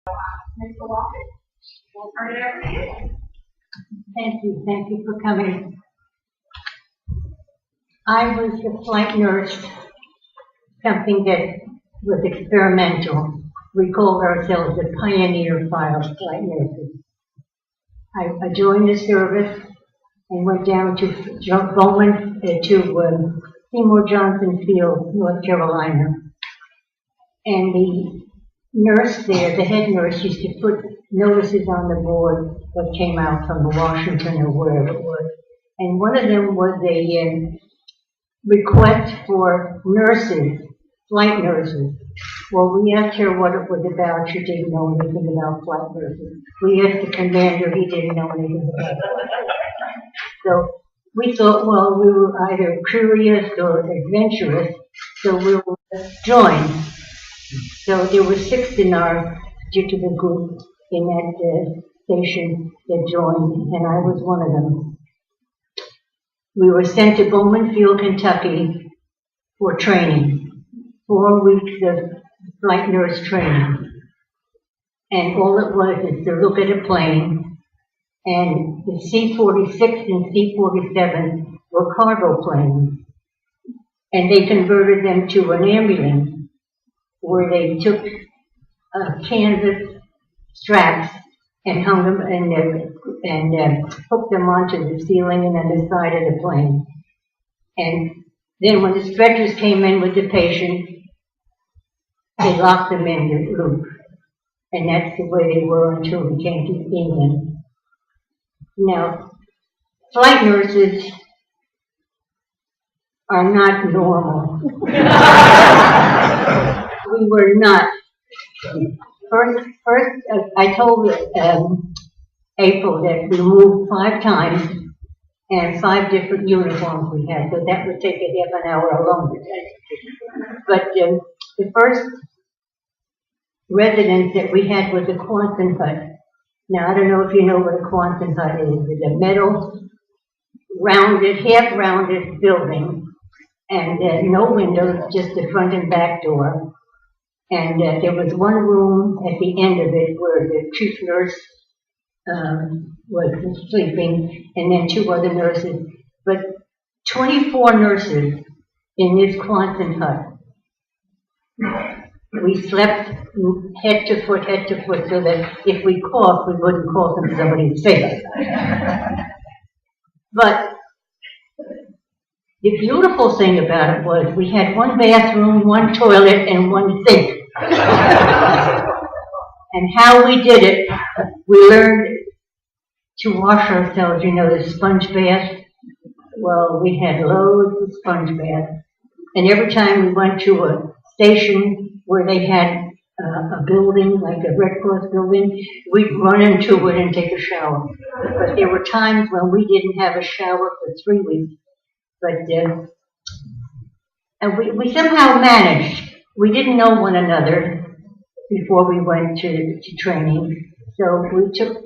Ms. Kowalchuk, we'll turn it over to you. Thank you for coming. I was a flight nurse, something that was experimental. We called ourselves the pioneer flight nurses. I joined the service and went down to Bowman, to Seymour Johnson Field, North Carolina. And the nurse there, the head nurse, used to put notices on the board that came out from Washington or wherever it was. And one of them was a request for nurses, flight nurses. Well, we asked her what it was about. She didn't know anything about flight nurses. We asked the commander, he didn't know anything about it. So we thought, well, we were either curious or adventurous, so we would join. So there were 6 in our particular group in that station that joined, and I was one of them. We were sent to Bowman Field, Kentucky for training, 4 weeks of flight nurse training. And all it was is to look at a plane, and the C-46 and C-47 were cargo planes, and they converted them to an ambulance, where they took canvas straps and hung them and hooked them onto the ceiling and on the side of the plane. And then when the stretchers came in with the patient, they locked them in the loop. And that's the way they were until we came to England. Now, flight nurses are not normal. We were not. First, I told April that we moved 5 times and 5 different uniforms we had, so that would take a half an hour alone. But the first residence that we had was a Quonset hut. Now, I don't know if you know what a Quonset hut is. It's a metal, rounded, half-rounded building, and no windows, just the front and back door. And there was one room at the end of it where the chief nurse was sleeping, and then 2 other nurses. But 24 nurses in this Quonset hut. We slept head to foot, so that if we coughed, we wouldn't cough in somebody's face. But the beautiful thing about it was we had 1 bathroom, 1 toilet, and 1 sink. And how we did it, we learned to wash ourselves, you know, the sponge bath. Well, we had loads of sponge baths. And every time we went to a station where they had a building, like a Red Cross building, we'd run into it and take a shower. But there were times when we didn't have a shower for 3 weeks. But and we somehow managed. We didn't know one another before we went to training, so we took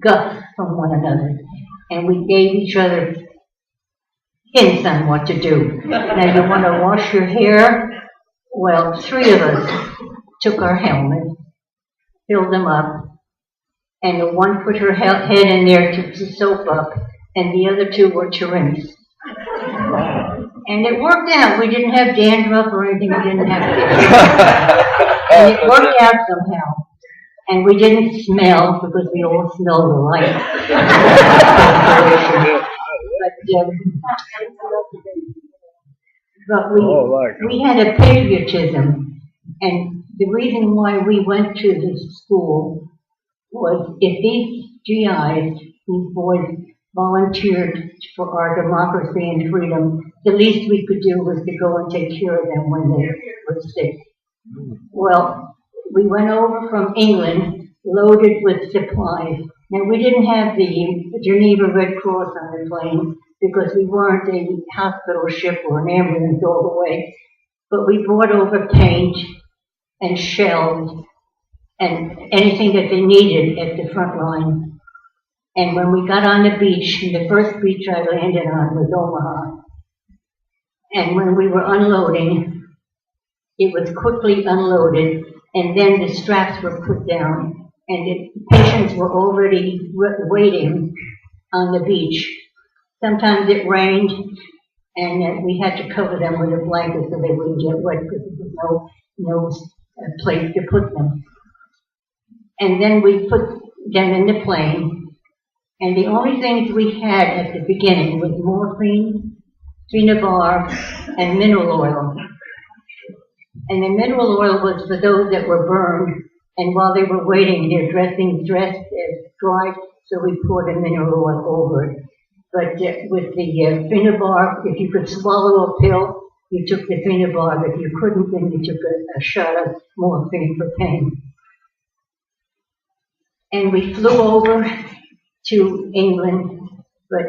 guff from one another, and we gave each other hints on what to do. Now, you want to wash your hair? Well, 3 of us took our helmets, filled them up, and the one put her head in there to soap up, and the other 2 were to rinse. And it worked out. We didn't have dandruff or anything. We didn't have to. And it worked out somehow. And we didn't smell because we all smelled alike. But we had a patriotism. And the reason why we went to this school was if these GIs, these boys, volunteered for our democracy and freedom, the least we could do was to go and take care of them when they were sick. Well, we went over from England loaded with supplies. Now, we didn't have the Geneva Red Cross on the plane because we weren't a hospital ship or an ambulance all the way, but we brought over paint and shells and anything that they needed at the front line. And when we got on the beach, the first beach I landed on was Omaha. And when we were unloading, it was quickly unloaded and then the straps were put down, and the patients were already waiting on the beach. Sometimes it rained, and we had to cover them with a blanket so they wouldn't get wet because there was no place to put them. And then we put them in the plane, and the only things we had at the beginning was morphine, phenobarb, and mineral oil. And the mineral oil was for those that were burned, and while they were waiting, their dressings dried, so we poured the mineral oil over it. But with the phenobarb, if you could swallow a pill, you took the phenobarb. If you couldn't, then you took a shot of morphine for pain. And we flew over to England, but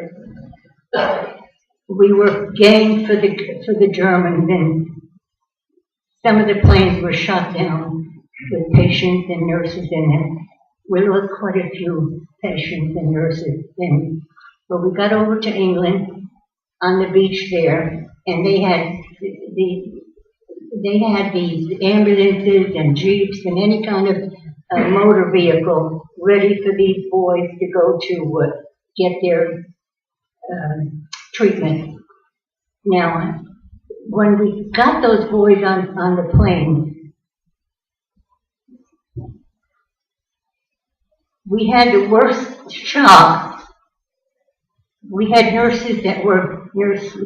we were game for the Germans, and some of the planes were shot down with patients and nurses in them. We lost quite a few patients and nurses in. But we got over to England on the beach there, and they had these ambulances and jeeps and any kind of motor vehicle ready for these boys to go to get their treatment. Now, when we got those boys on the plane, we had the worst shock. We had nurses that were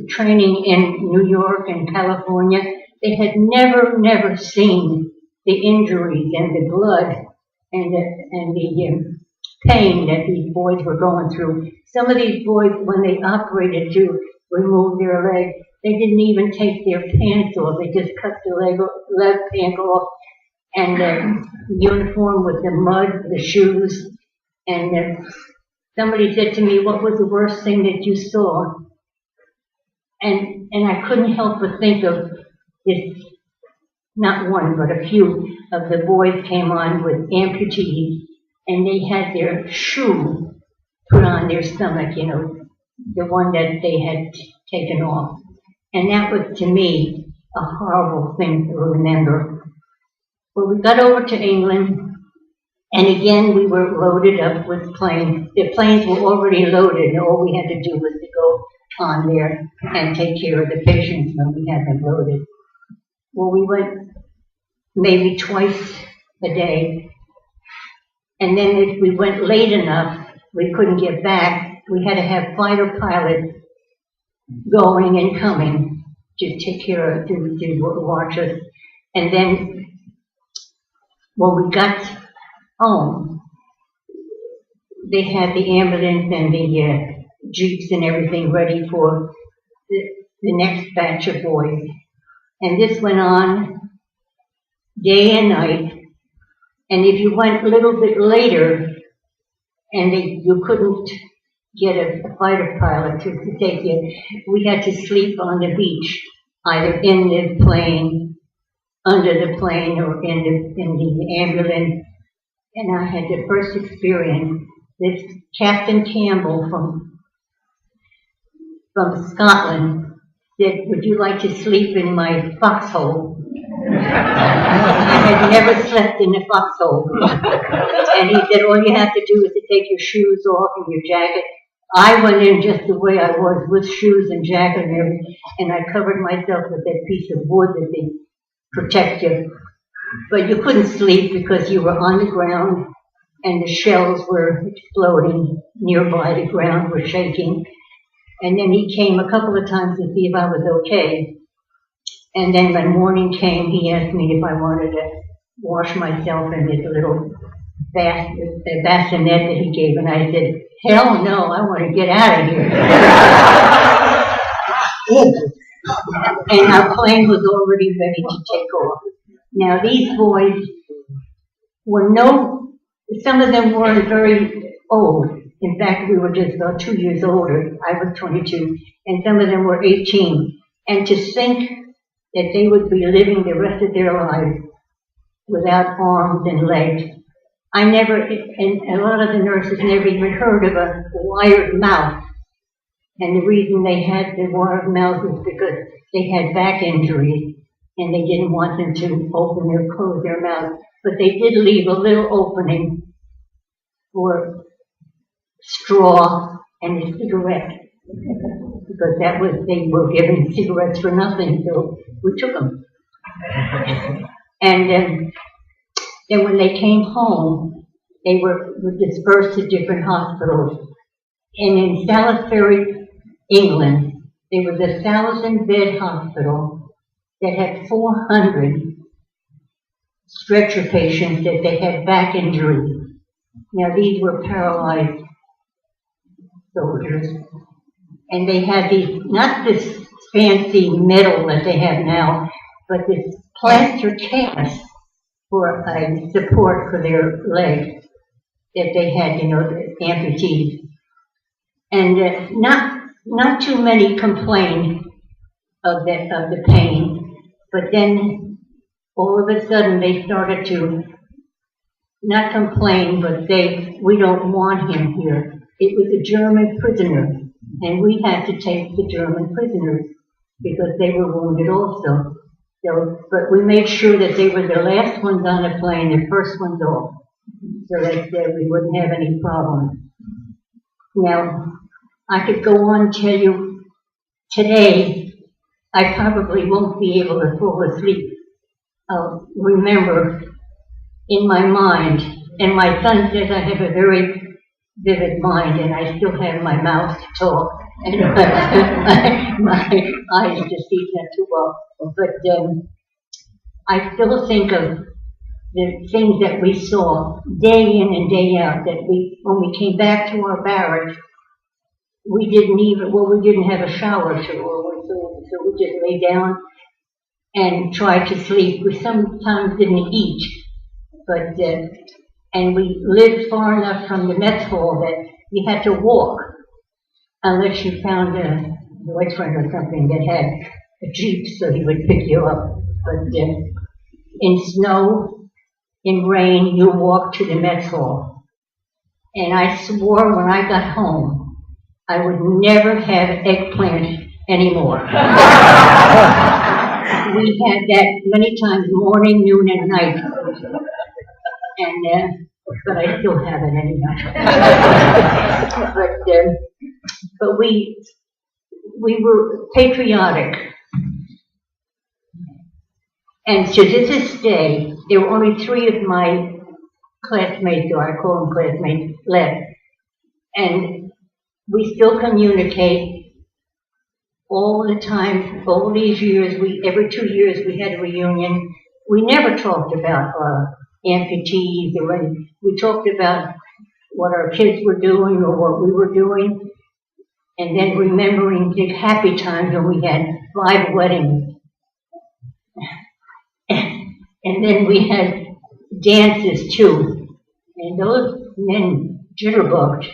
training in New York and California. They had never seen the injuries and the blood and the pain that these boys were going through. Some of these boys, when they operated to remove their leg, they didn't even take their pants off. They just cut the left pant off, and the uniform with the mud, the shoes, and somebody said to me, "What was the worst thing that you saw?" And I couldn't help but think of this. Not one, but a few of the boys came on with amputees, and they had their shoe put on their stomach, the one that they had taken off. And that was, to me, a horrible thing to remember. Well, we got over to England, and again we were loaded up with planes. The planes were already loaded, and all we had to do was to go on there and take care of the patients when we had them loaded. Well, we went maybe twice a day, and then if we went late enough, we couldn't get back. We had to have fighter pilots going and coming to take care of, to watch us. And then when we got home, they had the ambulance and the jeeps and everything ready for the next batch of boys. And this went on day and night. And if you went a little bit later and you couldn't get a fighter pilot to take you, we had to sleep on the beach, either in the plane, under the plane, or in the ambulance. And I had the first experience. This Captain Campbell from Scotland said, "Would you like to sleep in my foxhole?" I had never slept in a foxhole. And he said, "All you have to do is to take your shoes off and your jacket." I went in just the way I was, with shoes and jacket and everything, and I covered myself with that piece of wood that they protect you. But you couldn't sleep because you were on the ground, and the shells were exploding nearby. The ground was shaking. And then he came a couple of times to see if I was okay. And then when morning came, he asked me if I wanted to wash myself in this little bassinet that he gave. And I said, "Hell no, I want to get out of here." And our plane was already ready to take off. Now these boys were some of them weren't very old. In fact, we were just about 2 years older. I was 22, and some of them were 18. And to think that they would be living the rest of their lives without arms and legs. And a lot of the nurses never even heard of a wired mouth. And the reason they had the wired mouth was because they had back injuries. and they didn't want them to close their mouth, but they did leave a little opening for straw and a cigarette, because they were giving cigarettes for nothing, so we took them. And then when they came home, they were dispersed to different hospitals. And in Salisbury, England, there was a 1,000-bed hospital that had 400 stretcher patients that they had back injuries. Now, these were paralyzed soldiers. And they had these, not this fancy metal that they have now, but this plaster cast for a support for their legs that they had, the amputees. And not too many complained of the pain, but then all of a sudden they started to not complain, but say, we don't want him here. It was a German prisoner, and we had to take the German prisoners because they were wounded also. So, but we made sure that they were the last ones on the plane, the first ones off, so that we wouldn't have any problems. Now, I could go on and tell you, today, I probably won't be able to fall asleep. I'll remember in my mind, and my son says I have a very vivid mind, and I still have my mouth to talk, and my eyes to see not too well. But I still think of the things that we saw day in and day out, that when we came back to our barracks, we didn't have a shower, so we just lay down and tried to sleep. We sometimes didn't eat, but and we lived far enough from the mess hall that you had to walk, unless you found a boyfriend or something that had a jeep, so he would pick you up. But in snow, in rain, you walked to the mess hall. And I swore when I got home, I would never have eggplant anymore. We had that many times, morning, noon, and night. And but I still have it anyhow. But we were patriotic. And to this day, there were only 3 of my classmates, or I call them classmates, left. And we still communicate all the time, all these years. Every 2 years we had a reunion. We never talked about our amputees, we talked about what our kids were doing or what we were doing, and then remembering the happy times when we had 5 weddings. And then we had dances too, and those men jitterbugged.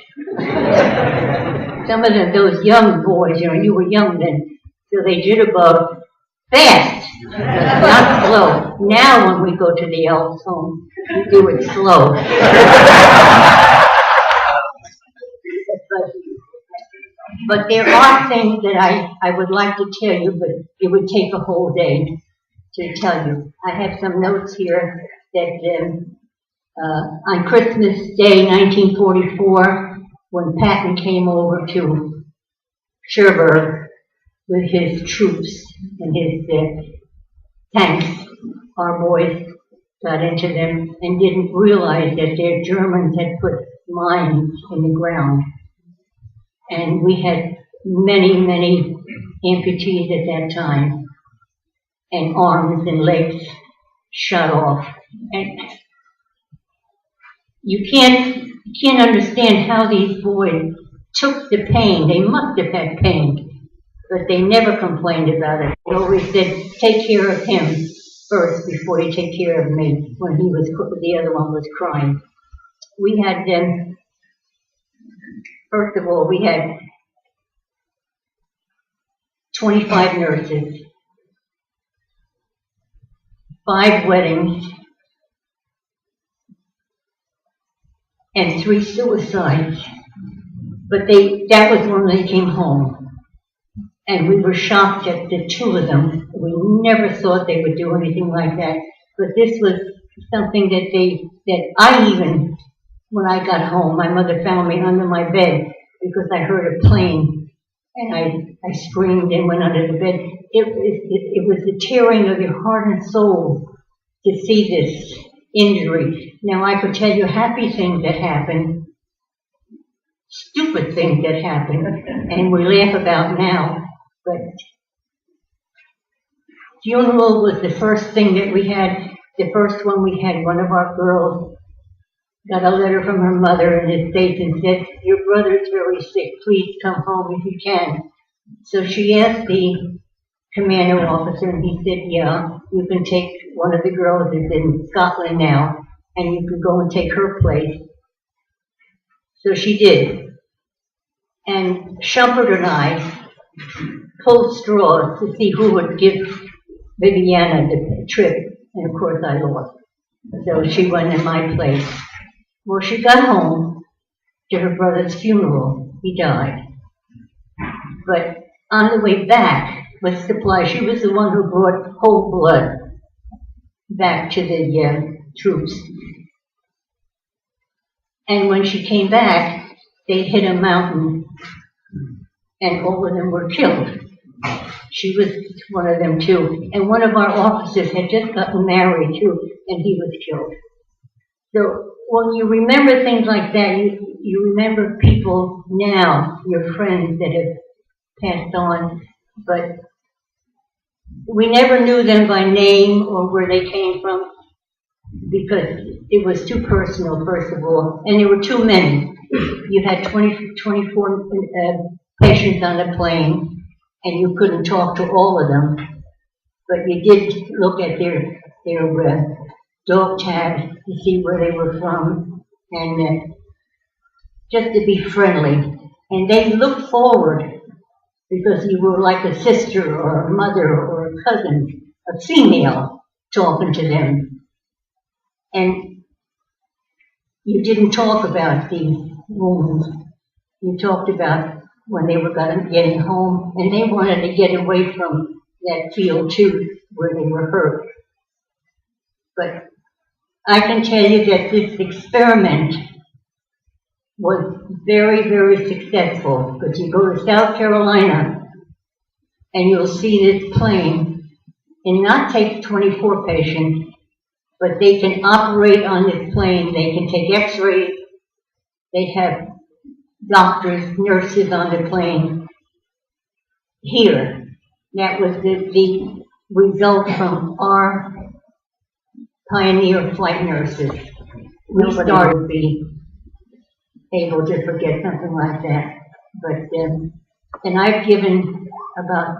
Some of them, those young boys, you were young then, so they jitterbugged fast, not slow. Now when we go to the Elks home, we do it slow. But there are things that I would like to tell you, but it would take a whole day to tell you. I have some notes here that on Christmas Day, 1944, when Patton came over to Cherbourg with his troops and his tanks, our boys got into them and didn't realize that their Germans had put mines in the ground. And we had many, many amputees at that time, and arms and legs shut off. And you can't understand how these boys took the pain. They must have had pain, but they never complained about it. They always said, take care of him first before you take care of me, when the other one was crying. We had first of all, we had 25 nurses, 5 weddings, and 3 suicides. But that was when they came home. And we were shocked at the 2 of them. We never thought they would do anything like that. But this was something that I even, when I got home, my mother found me under my bed because I heard a plane, and I screamed and went under the bed. It was the tearing of your heart and soul to see this injury. Now I could tell you happy things that happened, stupid things that happened, and we laugh about now, but funeral was the first thing that we had, the first one we had. One of our girls got a letter from her mother in the States and said, your brother's very sick, please come home if you can. So she asked the commander officer, and he said, yeah, you can take one of the girls who's in Scotland now, and you can go and take her place. So she did. And Shumpert and I pulled straws to see who would give Viviana the trip, and of course I lost. So she went in my place. Well, she got home to her brother's funeral. He died. But on the way back with supplies, she was the one who brought whole blood back to the troops. And when she came back, they hit a mountain, and all of them were killed. She was one of them too. And one of our officers had just gotten married too, and he was killed. So when you remember things like that, you remember people now, your friends that have passed on, but we never knew them by name or where they came from because it was too personal, first of all, and there were too many. You had 24 patients on the plane, and you couldn't talk to all of them, but you did look at their dog tags to see where they were from, and just to be friendly. And they looked forward because you were like a sister or a mother or a cousin, a female, talking to them. And you didn't talk about the wounds. You talked about when they were getting home, and they wanted to get away from that field too, where they were hurt. But I can tell you that this experiment was very, very successful, because you go to South Carolina and you'll see this plane and not take 24 patients, but they can operate on this plane. They can take x-rays. They have doctors, nurses on the plane. Here, that was the result from our pioneer flight nurses. We started to be able to forget something like that. But, and I've given about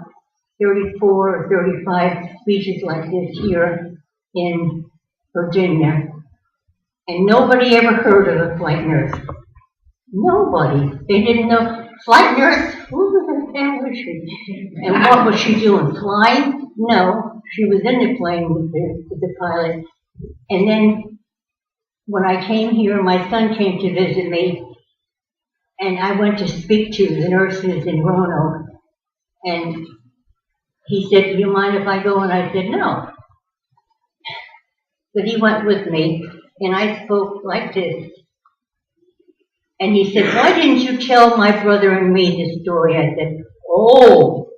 34 or 35 speeches like this here in Virginia. And nobody ever heard of a flight nurse. Nobody. They didn't know. Flight nurse? Who the hell was she? And what was she doing? Flying? No. She was in the plane with the pilot. And then when I came here, my son came to visit me, and I went to speak to the nurses in Roanoke, and he said, do you mind if I go? And I said, no. But he went with me, and I spoke like this. And he said, why didn't you tell my brother and me this story? I said, oh,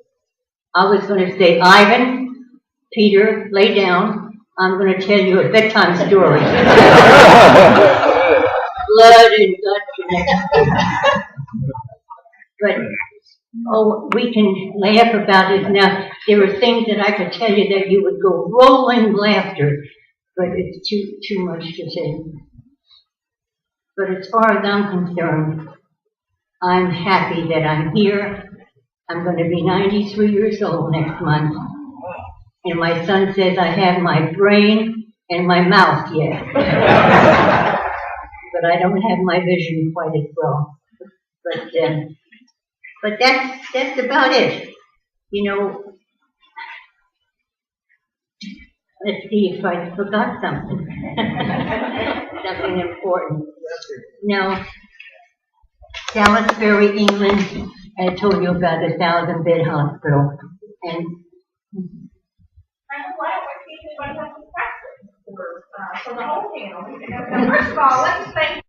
I was going to say, Ivan, Peter, lay down. I'm going to tell you a bedtime story. Blood and guts and everything. But, oh, we can laugh about it now. There are things that I could tell you that you would go rolling laughter, but it's too much to say. But as far as I'm concerned, I'm happy that I'm here. I'm going to be 93 years old next month. And my son says I have my brain and my mouth yet. But I don't have my vision quite as well. But that's about it. You know, let's see if I forgot something. Something important. Now, Salisbury, England, I told you about the 1,000-bed hospital. And anybody has some questions for the whole panel. First of all, let's thank